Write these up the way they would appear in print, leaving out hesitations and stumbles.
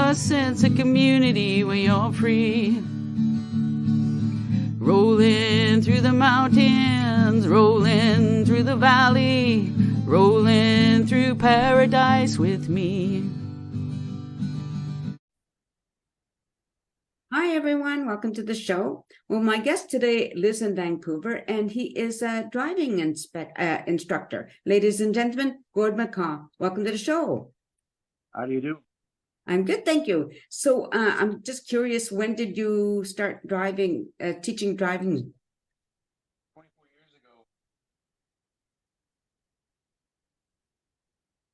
a sense of community when you're free. Rolling through the mountains, rolling through the valley, rolling through paradise with me. Hi, everyone. Welcome to the show. Well, my guest today lives in Vancouver, and he is a driving instructor. Ladies and gentlemen, Gord McCaw. Welcome to the show. How do you do? I'm good, thank you. So I'm just curious, when did you start driving, teaching driving? 24 years ago.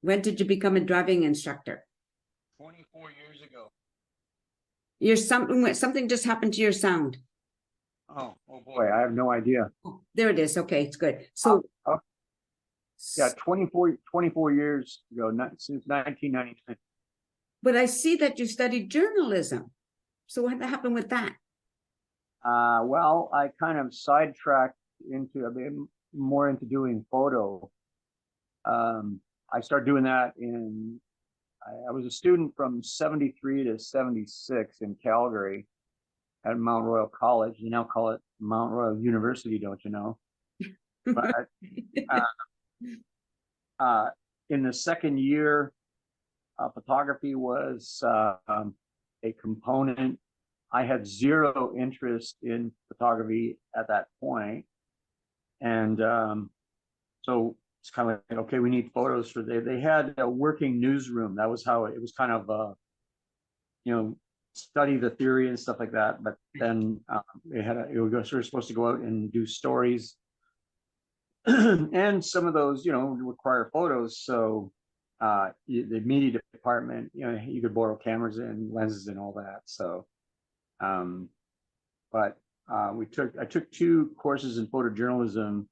When did you become a driving instructor? 24 years ago. Something just happened to your sound. Oh boy, I have no idea. Oh, there it is. Okay, it's good. So, yeah, 24 years ago, since 1999. But I see that you studied journalism. So what happened with that? Well, I kind of sidetracked more into doing photo. I started doing that I was a student from 73 to 76 in Calgary at Mount Royal College. You now call it Mount Royal University, don't you know? But in the second year, photography was a component. I had zero interest in photography at that point. And so it's kind of like, okay, we need photos for they had a working newsroom. That was how it was kind of, study the theory and stuff like that. But then it was supposed to go out and do stories. And some of those, require photos. So the media department, you could borrow cameras and lenses and all that. So, but I took 2 courses in photojournalism,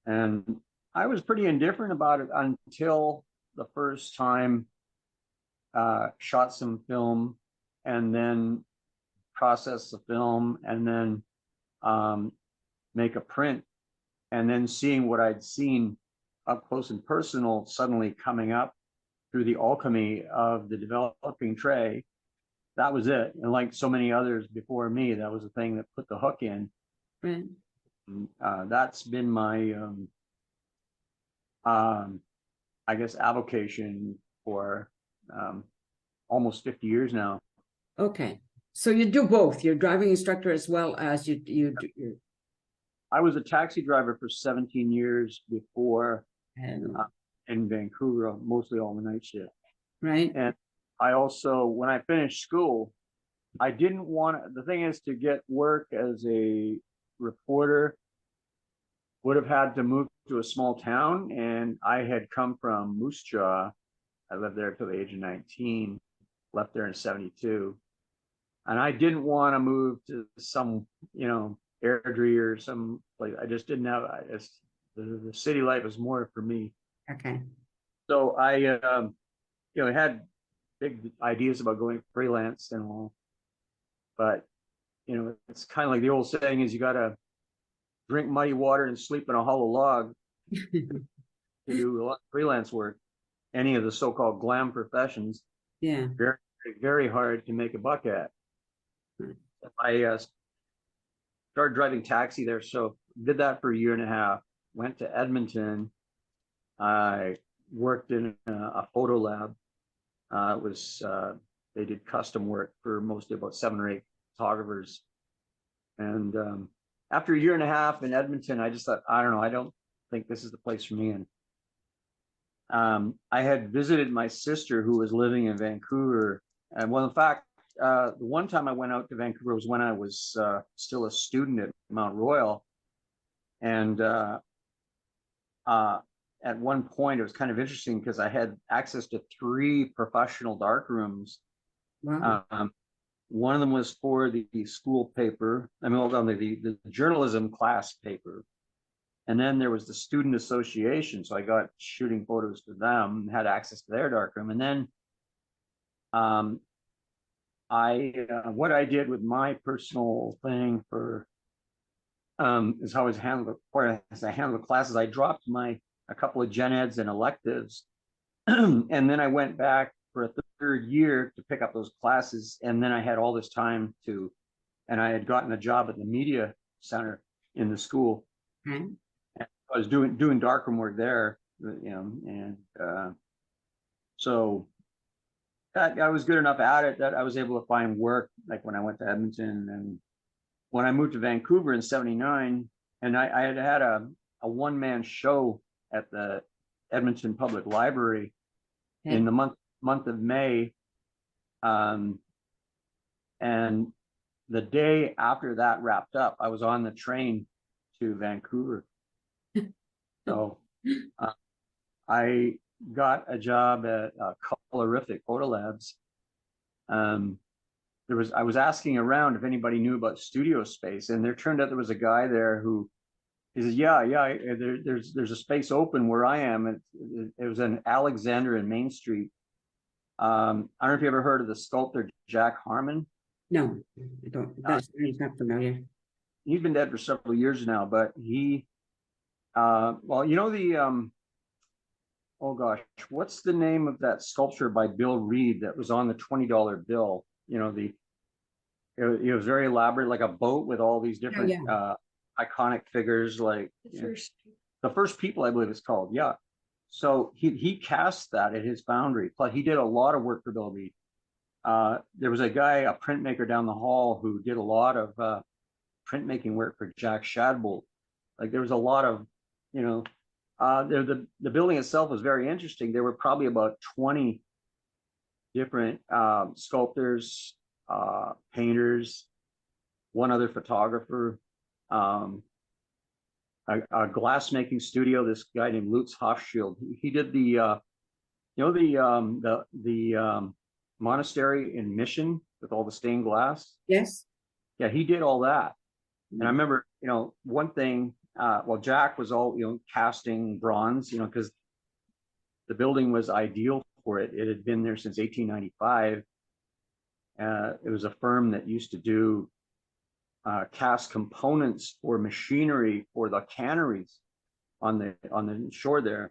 and I was pretty indifferent about it until the first time shot some film and then process the film and then make a print, and then seeing what I'd seen up close and personal suddenly coming up through the alchemy of the developing tray. That was it. And like so many others before me, that was the thing that put the hook in. Right. That's been my, I guess, avocation for almost 50 years now. Okay. So you do both. You're driving instructor as well as you. I was a taxi driver for 17 years before in Vancouver, mostly all the night shift. Right. And I also, when I finished school, I didn't want, the thing is, to get work as a reporter, would have had to move to a small town. And I had come from Moose Jaw. I lived there till the age of 19, left there in 72. And I didn't want to move to some, Airdrie or some place. I just didn't have, the city life was more for me. Okay. So I, had big ideas about going freelance and all, but it's kind of like the old saying is, you got to drink muddy water and sleep in a hollow log to do a lot of freelance work. Any of the so-called glam professions, very, very hard to make a buck at. I started driving taxi there, so did that for a year and a half. Went to Edmonton. I worked in a photo lab. They did custom work for mostly about 7 or 8 photographers. And after a year and a half in Edmonton, I just thought, I don't know, I don't think this is the place for me. And I had visited my sister who was living in Vancouver. And well, in fact, the one time I went out to Vancouver was when I was still a student at Mount Royal. And at one point, it was kind of interesting because I had access to 3 professional dark rooms. Wow. One of them was for the school paper. The journalism class paper. And then there was the student association. So I got shooting photos for them, had access to their darkroom. And then what I did with my personal thing for is how I handled the classes. I dropped a couple of gen eds and electives. And then I went back for a third year to pick up those classes. And then I had all this time to, and I had gotten a job at the media center in the school. Okay. I was doing darkroom work there, and so that I was good enough at it that I was able to find work, like when I went to Edmonton. And when I moved to Vancouver in '79, and I had a one-man show at the Edmonton Public Library in the month of May, and the day after that wrapped up, I was on the train to Vancouver. So I got a job at Colorific Photo Labs. I was asking around if anybody knew about studio space, and there turned out there was a guy there who he says, yeah, there's a space open where I am. It was in Alexander and Main Street. I don't know if you ever heard of the sculptor Jack Harmon. No, I don't. He's not familiar. He's been dead for several years now, but he, well, oh gosh, what's the name of that sculpture by Bill Reed that was on the $20 bill? It was very elaborate, like a boat with all these different iconic figures, like the first people, I believe it's called. Yeah. So he cast that at his foundry. Plus, he did a lot of work for Bill Reed. There was a guy, a printmaker down the hall, who did a lot of printmaking work for Jack Shadbolt. Like there was a lot of, the building itself was very interesting. There were probably about 20 different sculptors, painters, one other photographer, a glassmaking studio. This guy named Lutz Hofschild. He did the monastery in Mission with all the stained glass. Yes. Yeah, he did all that. And I remember, one thing. Well, Jack was all casting bronze, because the building was ideal for it. It had been there since 1895. It was a firm that used to do cast components for machinery for the canneries on the shore there,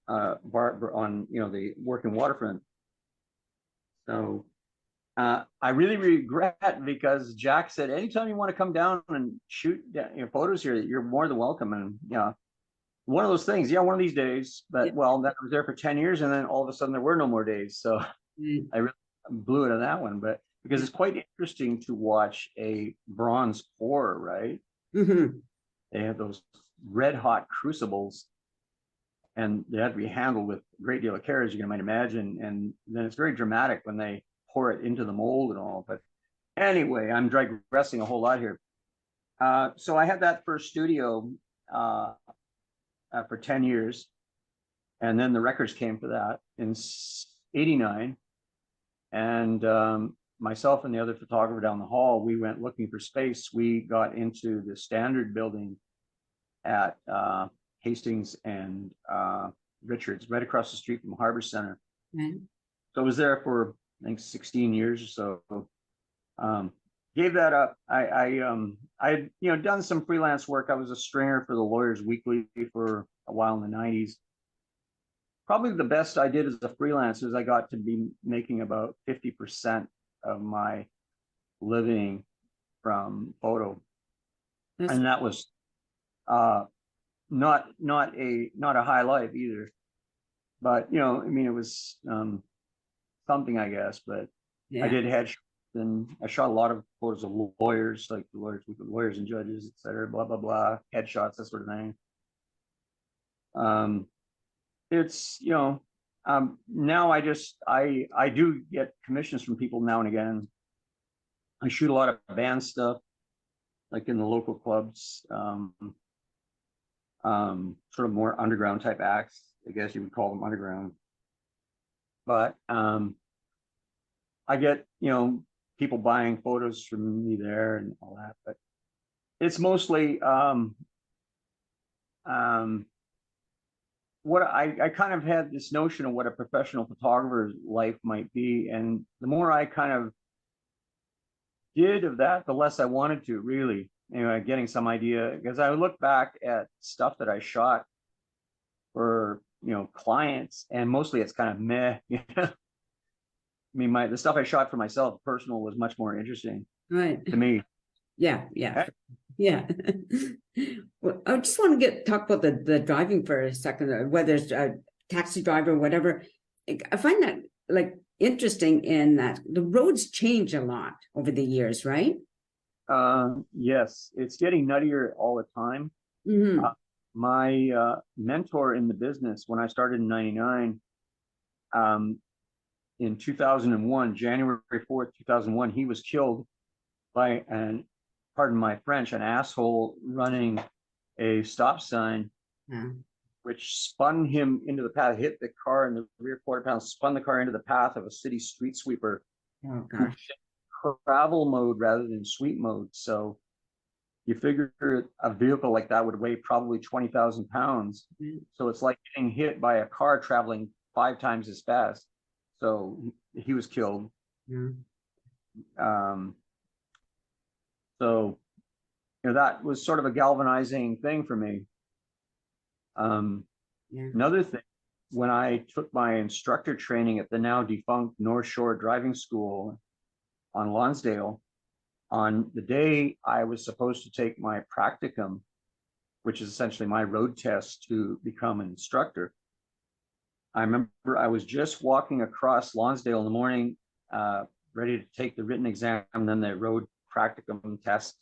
on the working waterfront. So I really regret, because Jack said, anytime you want to come down and shoot photos here, you're more than welcome. And one of those things, one of these days. But well, that was there for 10 years, and then all of a sudden there were no more days. So I really blew it on that one. But because it's quite interesting to watch a bronze pour, right? Mm-hmm. They have those red hot crucibles, and they have to be handled with a great deal of care, as you can imagine. And then it's very dramatic when they pour it into the mold and all. But anyway, I'm digressing a whole lot here. So I had that first studio for 10 years, and then the records came for that in '89. And myself and the other photographer down the hall, we went looking for space. We got into the Standard building at Hastings and Richards, right across the street from Harbor Center. Mm-hmm. So I was there for, I think, 16 years or so. Gave that up. I had done some freelance work. I was a stringer for the Lawyers Weekly for a while in the '90s. Probably the best I did as a freelancer is I got to be making about 50% of my living from photo. And that was not a high life either. But it was something, I guess. But I did headshots, and I shot a lot of photos of lawyers, like the lawyers and judges, etc. Blah blah blah, headshots, that sort of thing. It's now I do get commissions from people now and again. I shoot a lot of band stuff, like in the local clubs, sort of more underground type acts, I guess you would call them underground. But I get people buying photos from me there and all that, but it's mostly what I kind of had this notion of what a professional photographer's life might be, and the more I kind of did of that, the less I wanted to, really. Getting some idea, because I would look back at stuff that I shot for clients, and mostly it's kind of meh. mean, the stuff I shot for myself, personal, was much more interesting Right. to me. Yeah. Yeah. Well, I just want to talk about the driving for a second, whether it's a taxi driver or whatever. I find that like interesting in that the roads change a lot over the years, right? Yes, it's getting nuttier all the time. Mm-hmm. My mentor in the business, when I started in '99, in 2001, January 4th, 2001, he was killed by pardon my French, an asshole running a stop sign, Yeah. which spun him into the path, hit the car in the rear quarter panel, spun the car into the path of a city street sweeper. Oh gosh. Travel mode rather than sweep mode. So you figure a vehicle like that would weigh probably 20,000 pounds. Mm-hmm. So it's like getting hit by a car traveling 5 times as fast. So he was killed. Yeah. So, that was sort of a galvanizing thing for me. Yeah. Another thing, when I took my instructor training at the now defunct North Shore Driving School on Lonsdale, on the day I was supposed to take my practicum, which is essentially my road test to become an instructor, I remember I was just walking across Lonsdale in the morning, ready to take the written exam and then the road practicum test.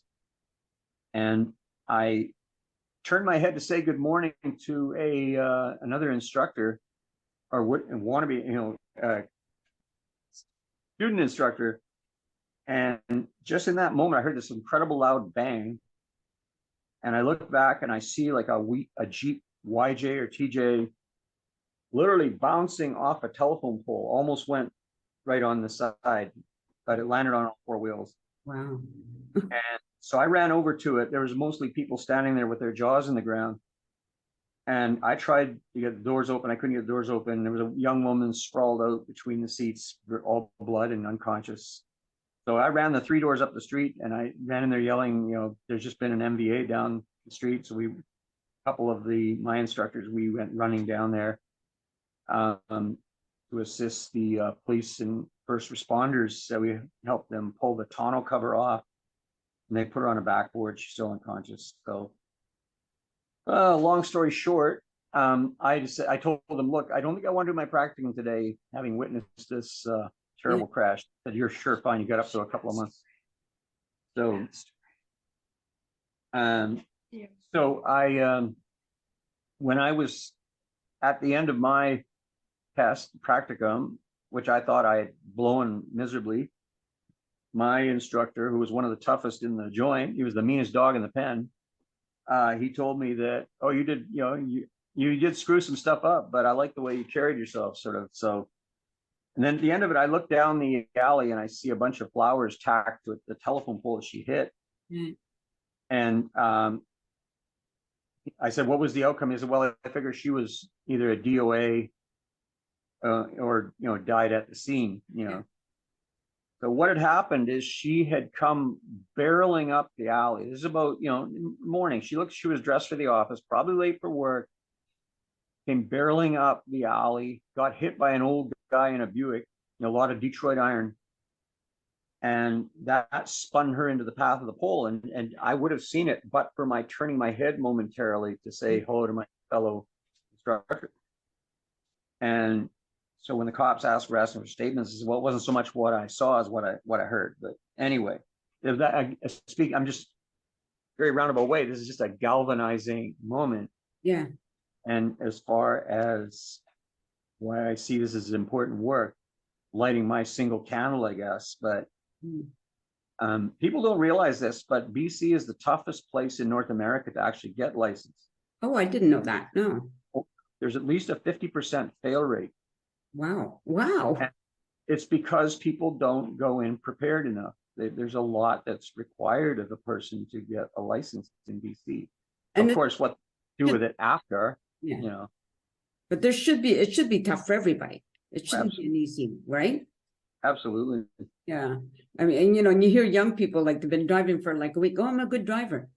And I turned my head to say good morning to another instructor, or wannabe, student instructor. And just in that moment, I heard this incredible loud bang. And I look back and I see like a Jeep YJ or TJ literally bouncing off a telephone pole, almost went right on the side, but it landed on all 4 wheels. Wow. And so I ran over to it. There was mostly people standing there with their jaws in the ground. And I tried to get the doors open. I couldn't get the doors open. There was a young woman sprawled out between the seats, all blood and unconscious. So I ran the 3 doors up the street and I ran in there yelling, there's just been an MVA down the street. So a couple of my instructors, we went running down there to assist the police and first responders. So we helped them pull the tonneau cover off and they put her on a backboard. She's still unconscious. So long story short, I told them, look, I don't think I want to do my practicum today, having witnessed this terrible crash. That you're sure fine. You got up to a couple of months. So, when I was at the end of my test practicum, which I thought I had blown miserably, my instructor, who was one of the toughest in the joint, he was the meanest dog in the pen. He told me that, oh, you did, you did screw some stuff up, but I like the way you carried yourself, sort of. So, and then at the end of it, I look down the alley and I see a bunch of flowers tacked with the telephone pole that she hit. Mm-hmm. And I said, what was the outcome? He said, well, I figure she was either a DOA or, died at the scene, Yeah. So what had happened is she had come barreling up the alley. This is about, morning. She was dressed for the office, probably late for work, came barreling up the alley, got hit by an old guy in a Buick, a lot of Detroit iron. And that spun her into the path of the pole. And I would have seen it, but for my turning my head momentarily to say hello to my fellow instructor. And so when the cops asking for statements, I said, well, it wasn't so much what I saw as what I heard. But anyway, I'm just very roundabout way. This is just a galvanizing moment. Yeah. And as far as why I see this as important work, lighting my single candle, I guess. But people don't realize this, but BC is the toughest place in North America to actually get licensed. Oh, I didn't know that. No. There's at least a 50% fail rate. Wow. And it's because people don't go in prepared enough. There's a lot that's required of a person to get a license in BC. And of course, what to do with it after, But it should be tough for everybody. It shouldn't be an easy, right? Absolutely. Yeah. I mean, and you hear young people like they've been driving for like a week. Oh, I'm a good driver.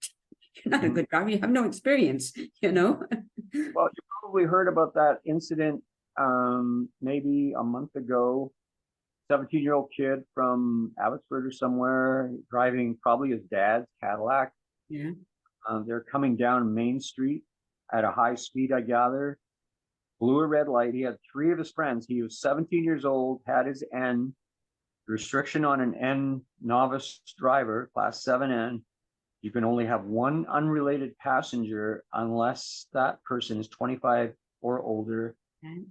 You're not a good driver. You have no experience, Well, you probably heard about that incident maybe a month ago. 17-year-old kid from Abbotsford or somewhere, driving probably his dad's Cadillac. Yeah. They're coming down Main Street at a high speed, I gather. Blew a red light. He had 3 of his friends. He was 17 years old, had his N, restriction on an N novice driver, class 7N. You can only have 1 unrelated passenger unless that person is 25 or older, Okay.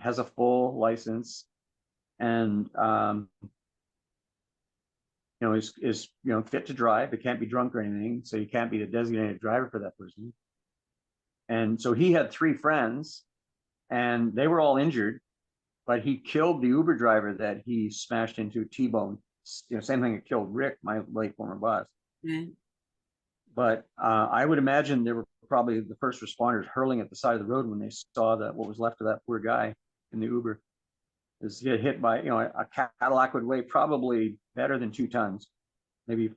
has a full license, and is fit to drive. It can't be drunk or anything, so you can't be the designated driver for that person. And so he had 3 friends, and they were all injured, but he killed the Uber driver that he smashed into, T-bone. Same thing that killed Rick, my late former boss. Right. But I would imagine there were probably the first responders hurling at the side of the road when they saw that what was left of that poor guy in the Uber is get hit by, a Cadillac would weigh probably better than 2 tons, maybe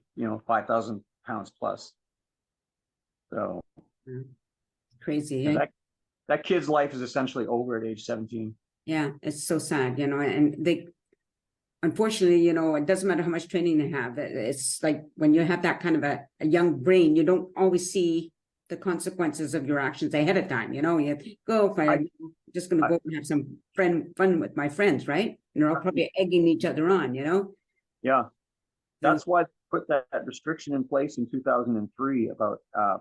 5,000 pounds plus. So Crazy. Eh? That kid's life is essentially over at age 17. Yeah, it's so sad, and they, unfortunately, it doesn't matter how much training they have. It's like when you have that kind of a young brain, you don't always see the consequences of your actions ahead of time. You go, I'm just going to go and have some fun with my friends, right? And they're all probably egging each other on, Yeah, that's why they put that restriction in place in 2003 about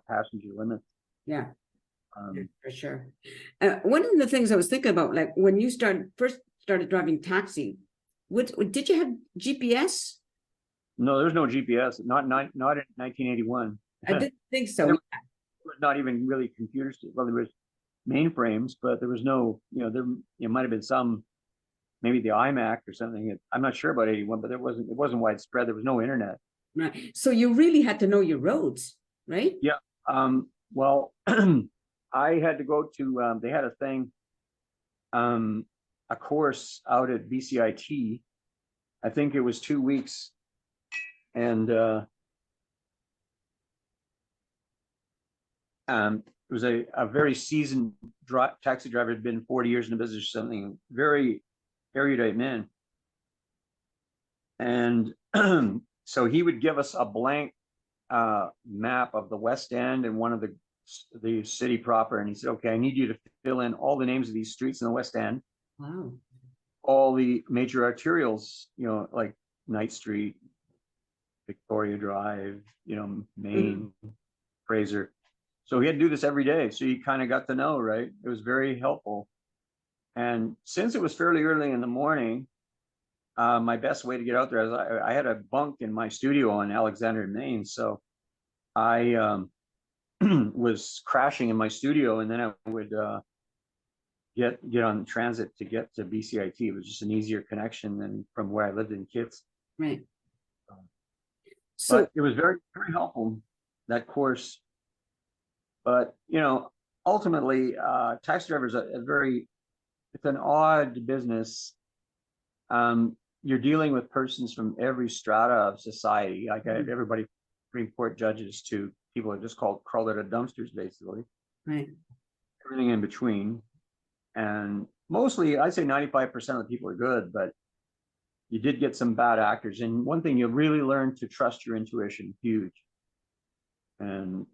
passenger limits. Yeah. For sure. One of the things I was thinking about, like when you first started driving taxi, did you have GPS? No, there's no GPS. Not in 1981. I didn't think so. There was not even really computers. Well, there was mainframes, but there was no. There might have been some, maybe the iMac or something. I'm not sure about 81, but it wasn't widespread. There was no internet. Right. So you really had to know your roads, right? Yeah. Well. I had to go to, they had a thing, a course out at BCIT. I think it was 2 weeks. And it was a very seasoned taxi driver, had been 40 years in the business or something, very erudite man. And so he would give us a blank map of the West End and one of the city proper, and he said, okay, I need you to fill in all the names of these streets in the West End. Wow. All the major arterials, like Knight Street, Victoria Drive, Main, Fraser. So he had to do this every day, so you kind of got to know, right? It was very helpful. And since it was fairly early in the morning, my best way to get out there is I had a bunk in my studio on Alexander, Maine, so I was crashing in my studio, and then I would get on transit to get to BCIT. It was just an easier connection than from where I lived in Kitts. Right. So but it was very, very helpful, that course. But ultimately, taxi drivers it's an odd business. You're dealing with persons from every strata of society, like everybody, Supreme Court judges to people are just crawled out of dumpsters, basically. Right. Everything in between. And mostly, I'd say 95% of the people are good, but you did get some bad actors. And one thing, you really learn to trust your intuition, huge. And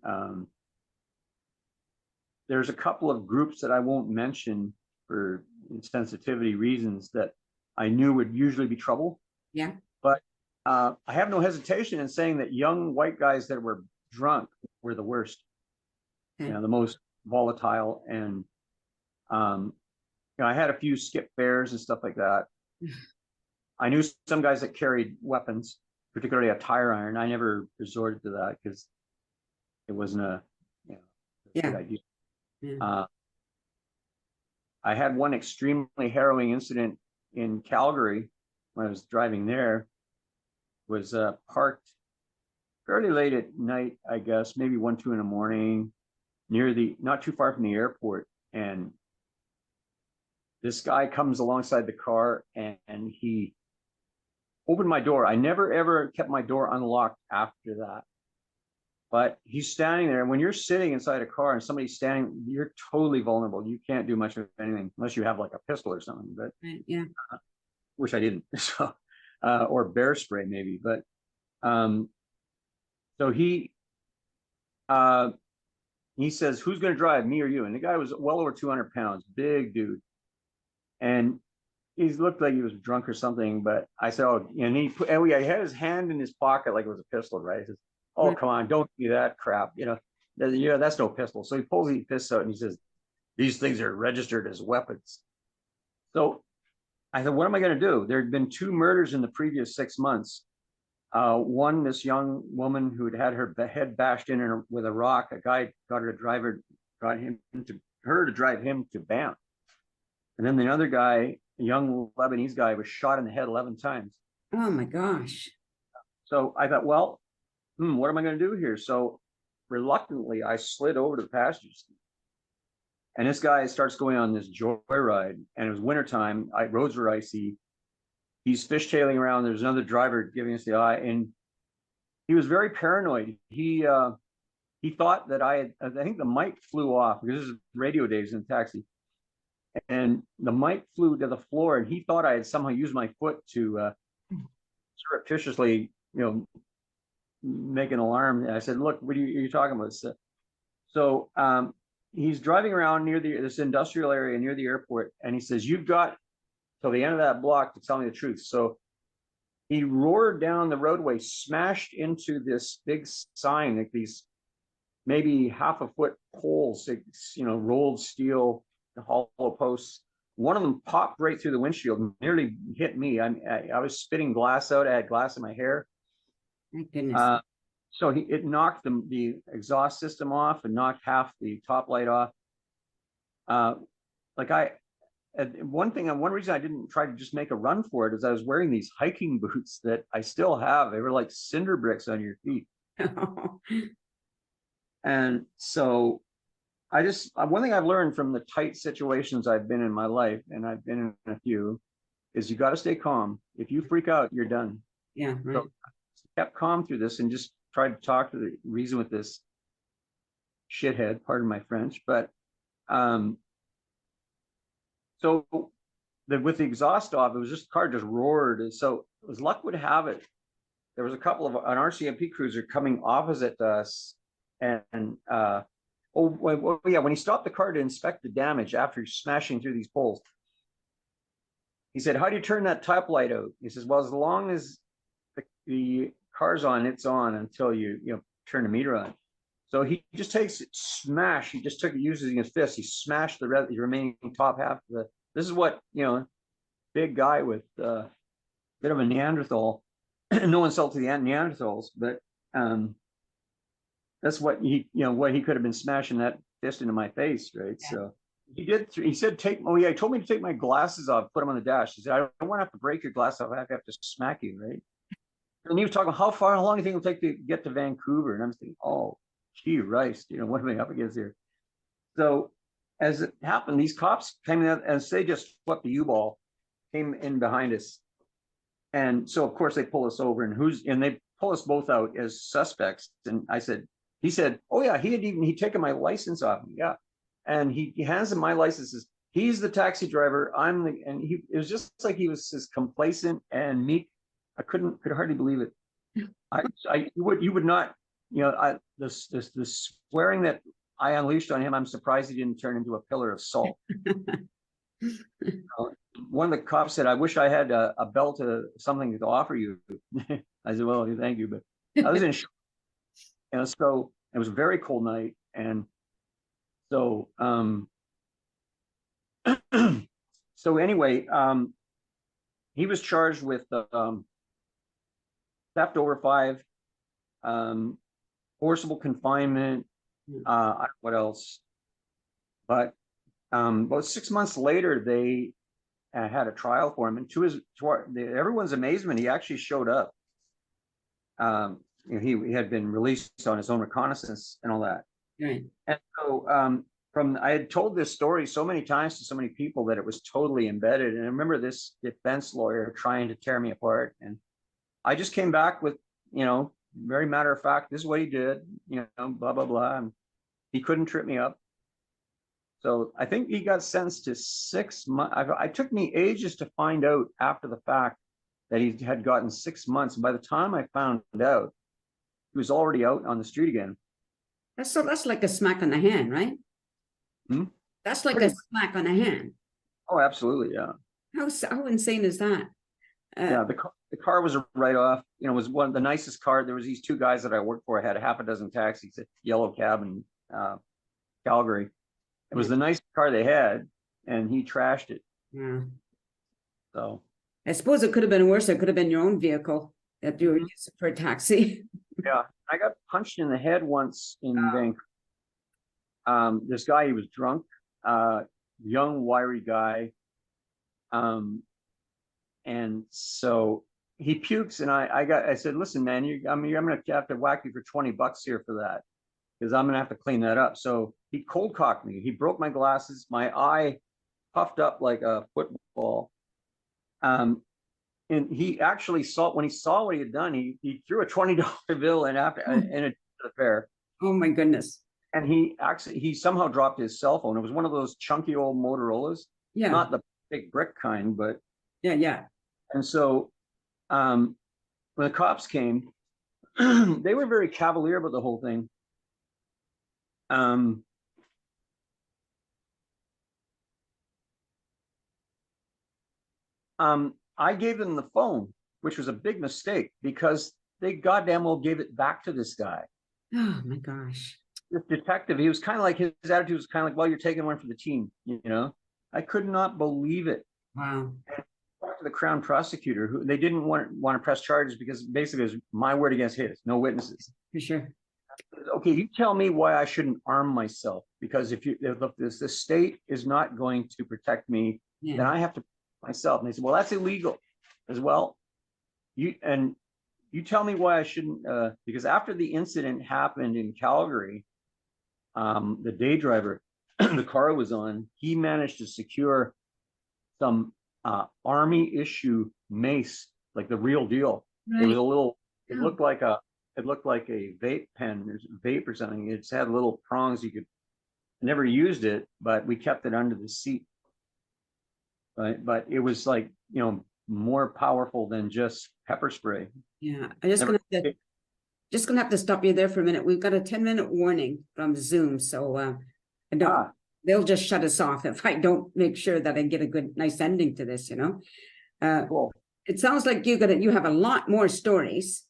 there's a couple of groups that I won't mention for sensitivity reasons that I knew would usually be trouble. Yeah. But I have no hesitation in saying that young white guys that were drunk were the worst, Okay. the most volatile. And I had a few skip fares and stuff like that. I knew some guys that carried weapons, particularly a tire iron. I never resorted to that because it wasn't a good idea. Yeah. I had one extremely harrowing incident in Calgary when I was driving there. Was parked fairly late at night, I guess, maybe 1, 2 in the morning, not too far from the airport. And this guy comes alongside the car and he opened my door. I never ever kept my door unlocked after that. But he's standing there, and when you're sitting inside a car and somebody's standing, you're totally vulnerable. You can't do much of anything unless you have like a pistol or something. But yeah. which I didn't. So, or bear spray maybe, but so he says, "Who's going to drive, me or you?" And the guy was well over 200 pounds, big dude, and he looked like he was drunk or something. But I said, "Oh," and he had his hand in his pocket like it was a pistol, right? He says, "Oh, come on, don't do that crap, that's no pistol." So he pulls the pistol out and he says, "These things are registered as weapons." So I said, "What am I going to do?" There had been 2 murders in the previous 6 months. One, this young woman who'd had her head bashed in with a rock. A guy got her to drive him to Banff. And then the other guy, a young Lebanese guy, was shot in the head 11 times. Oh my gosh. So I thought, well, what am I going to do here? So reluctantly, I slid over to the passenger seat. And this guy starts going on this joyride, and it was wintertime. Roads were icy. He's fishtailing around. There's another driver giving us the eye, and he was very paranoid. He thought that I think the mic flew off, because this is radio days in the taxi, and the mic flew to the floor, and he thought I had somehow used my foot to surreptitiously, make an alarm. And I said, "Look, what are you talking about?" So he's driving around near this industrial area near the airport, and he says, "You've got till the end of that block to tell me the truth." So he roared down the roadway, smashed into this big sign, like these maybe half a foot poles, rolled steel, hollow posts. One of them popped right through the windshield, nearly hit me. I was spitting glass out. I had glass in my hair. Thank goodness. So it knocked the exhaust system off and knocked half the top light off. One reason I didn't try to just make a run for it is I was wearing these hiking boots that I still have. They were like cinder bricks on your feet. And so one thing I've learned from the tight situations I've been in my life, and I've been in a few, is you got to stay calm. If you freak out, you're done. Yeah, right. So I kept calm through this and just tried to talk to reason with this shithead, pardon my French, but so with the exhaust off, it was just, the car just roared. And so as luck would have it, there was an RCMP cruiser coming opposite us, and when he stopped the car to inspect the damage after smashing through these poles, he said, "How do you turn that top light out?" He says, "Well, as long as the car's on, it's on until you turn the meter on." So he just takes it, smash. He just took it using his fist. He smashed the remaining top half of this is what, big guy with a bit of a Neanderthal. No insult to the Neanderthals, but that's what what he could have been smashing that fist into my face, right? Yeah. So he did. He said, he told me to take my glasses off, put them on the dash. He said, "I don't want to have to break your glasses off. I have to smack you, right?" And he was talking, how long do you think it'll take to get to Vancouver? And I'm thinking, oh, gee, Rice, what am I up against here? So as it happened, these cops came in, and they just swept the U-Ball, came in behind us. And so, of course, they pull us over, and they pull us both out as suspects. And he said, "Oh yeah, he'd taken my license off me." Yeah. And he hands him my licenses. He's the taxi driver. It was just like he was as complacent and meek. I could hardly believe it. You would not, the swearing that I unleashed on him, I'm surprised he didn't turn into a pillar of salt. One of the cops said, "I wish I had a belt or something to offer you." I said, "Well, thank you," but I was in shock. So it was a very cold night, and so so anyway, he was charged with theft over 5, forcible confinement. What else? But about 6 months later, they had a trial for him, and to everyone's amazement, he actually showed up. He had been released on his own reconnaissance and all that. Right. And so I had told this story so many times to so many people that it was totally embedded. And I remember this defense lawyer trying to tear me apart, and I just came back with, very matter of fact, this is what he did, blah, blah, blah. And he couldn't trip me up. So I think he got sentenced to 6 months. It took me ages to find out after the fact that he had gotten 6 months. And by the time I found out, he was already out on the street again. That's like a smack on the hand, right? Hmm? That's like a smack on the hand. Oh, absolutely, yeah. How insane is that? Yeah, the car was a write-off. You know, it was one of the nicest car. There was these two guys that I worked for. I had a half a dozen taxis, a yellow cab in Calgary. It was the nicest car they had, and he trashed it. Yeah. So I suppose it could have been worse. It could have been your own vehicle that you were using for a taxi. yeah, I got punched in the head once in Vancouver. This guy, he was drunk, young, wiry guy. And so he pukes, and I said, listen, man, I'm gonna have to whack you for $20 here for that, because I'm gonna have to clean that up. So he cold cocked me. He broke my glasses. My eye puffed up like a football. And he actually when he saw what he had done, he threw a $20 bill in the fare. Oh my goodness. And he somehow dropped his cell phone. It was one of those chunky old Motorola's. Yeah. Not the big brick kind, but yeah. And so when the cops came, they were very cavalier about the whole thing. I gave them the phone, which was a big mistake, because they goddamn well gave it back to this guy. Oh my gosh. This detective, he was kind of like, his attitude was kind of like, well, you're taking one for the team, you know? I could not believe it. Wow. And talked to the Crown prosecutor, who they didn't want to press charges because basically it was my word against his, no witnesses. For sure. Okay, you tell me why I shouldn't arm myself, because if the state is not going to protect me, then I have to protect myself. And they said, well, that's illegal as well. You tell me why I shouldn't, because after the incident happened in Calgary, the day driver, the car was on, he managed to secure some army issue mace, like the real deal. Right. It was a little, it looked like a vape pen, there's a vape or something. It's had little prongs. I never used it, but we kept it under the seat. Right. But it was like, you know, more powerful than just pepper spray. Yeah. I'm just gonna have to stop you there for a minute. We've got a 10-minute warning from Zoom. So they'll just shut us off if I don't make sure that I get a nice ending to this, you know. Cool. It sounds like you have a lot more stories.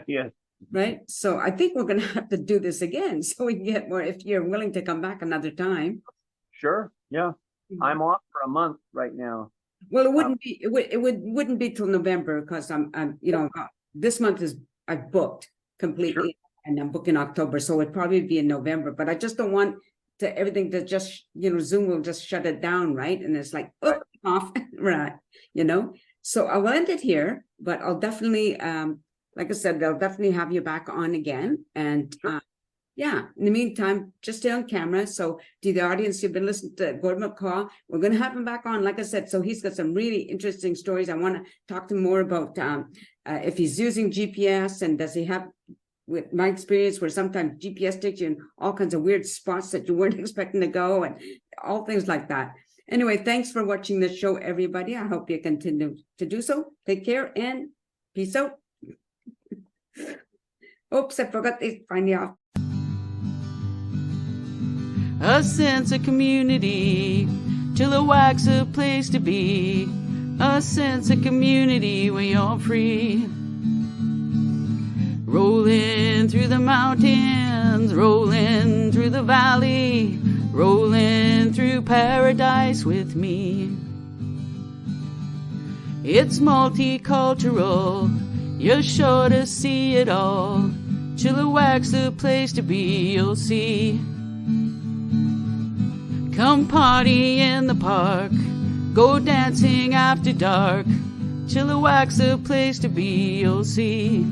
Yeah. Right. So I think we're going to have to do this again so we can get more, if you're willing to come back another time. Sure. Yeah. I'm off for a month right now. Well, it wouldn't be, wouldn't be till November, because I'm you know, this month I've booked completely. Sure. And I'm booking October. So it'd probably be in November, but I just don't want everything to just, you know, Zoom will just shut it down. Right. And it's like, right. Off. Right. You know, so I will end it here, but I'll definitely, like I said, they'll definitely have you back on again. And yeah, in the meantime, just stay on camera. So to the audience, you've been listening to Gord McCaw. We're going to have him back on, like I said. So he's got some really interesting stories. I want to talk to him more about if he's using GPS, and does he have, with my experience, where sometimes GPS takes you in all kinds of weird spots that you weren't expecting to go, and all things like that. Anyway, thanks for watching the show, everybody. I hope you continue to do so. Take care and peace out. Oops, I forgot to find you off. A sense of community, Chilliwack's a place to be. A sense of community where you're free. Rolling through the mountains, rolling through the valley, rolling through paradise with me. It's multicultural, you're sure to see it all. Chilliwack's the place to be, you'll see. Come party in the park, go dancing after dark. Chilliwack's the place to be, you'll see.